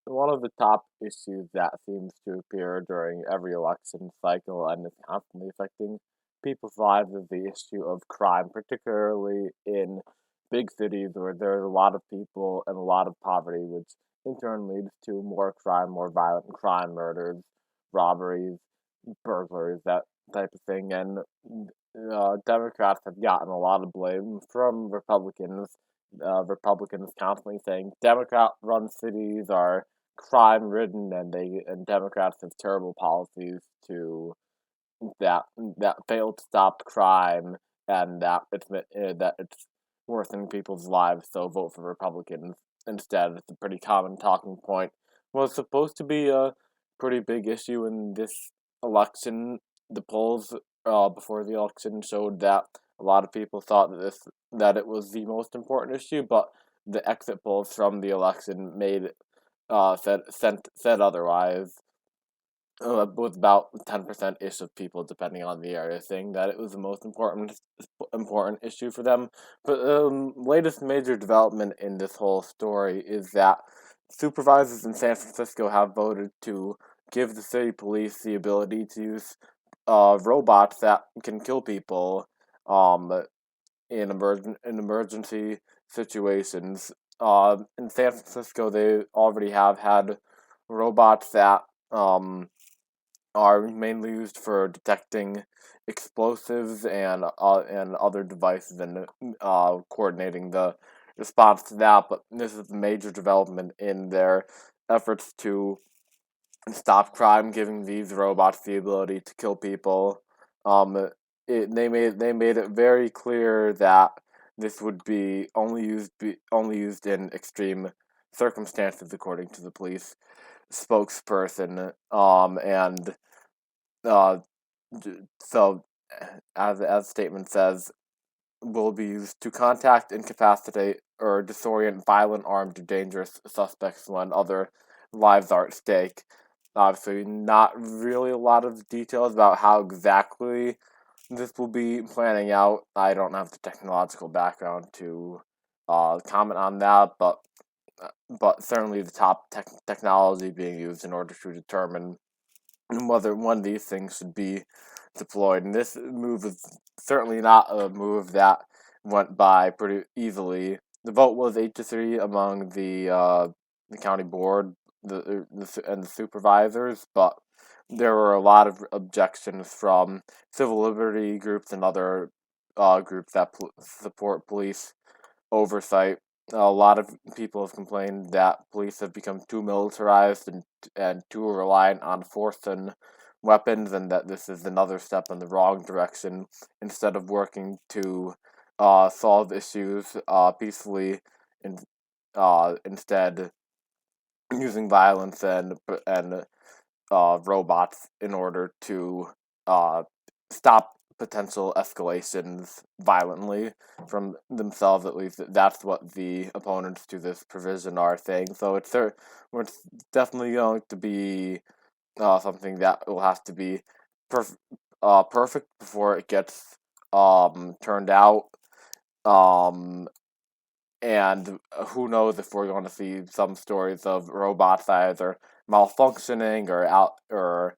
one of the top issues that seems to appear during every election cycle and is constantly affecting people's lives is the issue of crime, particularly in big cities where there's a lot of people and a lot of poverty, which in turn leads to more crime, more violent crime, murders, robberies, burglaries, that type of thing. And Democrats have gotten a lot of blame from Republicans. Republicans constantly saying Democrat-run cities are crime-ridden, and Democrats have terrible policies to that fail to stop crime, and that it's worsening people's lives. So vote for Republicans instead. It's a pretty common talking point. Was supposed to be a pretty big issue in this election. The polls before the election showed that a lot of people thought that it was the most important issue, but the exit polls from the election made said otherwise. With about 10% ish of people, depending on the area, saying that it was the most important issue for them. But latest major development in this whole story is that supervisors in San Francisco have voted to give the city police the ability to use robots that can kill people um, in emergency situations. In San Francisco, they already have had robots that are mainly used for detecting explosives and other devices and coordinating the response to that. But this is a major development in their efforts to stop crime, giving these robots the ability to kill people. Um, they made it very clear that this would be only used in extreme circumstances, according to the police spokesperson. And uh, so, as the statement says, will be used to contact, incapacitate, or disorient violent, armed, or dangerous suspects when other lives are at stake. Obviously, not really a lot of details about how exactly this will be planning out. I don't have the technological background to comment on that, but certainly the top technology being used in order to determine whether one of these things should be deployed. And this move is certainly not a move that went by pretty easily. The vote was 8-3 among the county board, and the supervisors, but there were a lot of objections from civil liberty groups and other groups that support police oversight. A lot of people have complained that police have become too militarized and too reliant on force and weapons, and that this is another step in the wrong direction. Instead of working to solve issues peacefully, in, instead using violence and robots in order to uh, stop potential escalations violently from themselves. At least that's what the opponents to this provision are saying. So it's definitely going to be something that will have to be perf- perfect before it gets turned out. Um, and who knows if we're going to see some stories of robots either malfunctioning or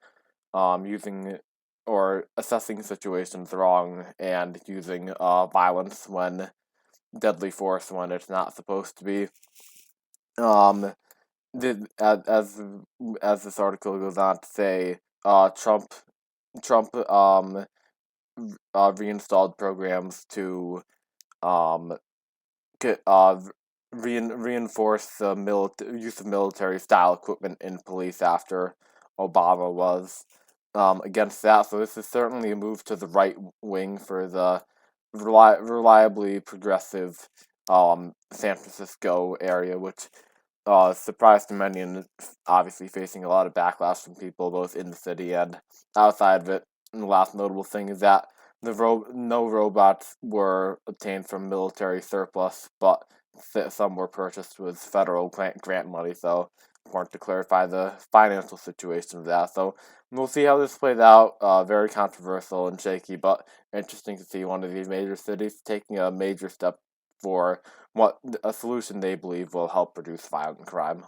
using or assessing situations wrong and using violence when deadly force when it's not supposed to be. Um, did as this article goes on to say, Trump reinstalled programs to um uh, reinforce the use of military style equipment in police after Obama was against that. So this is certainly a move to the right wing for the reliably progressive San Francisco area, which surprised many and obviously facing a lot of backlash from people both in the city and outside of it. And the last notable thing is that no robots were obtained from military surplus, but some were purchased with federal grant money. So important to clarify the financial situation of that. So we'll see how this plays out. Very controversial and shaky, but interesting to see one of these major cities taking a major step for what a solution they believe will help reduce violent crime.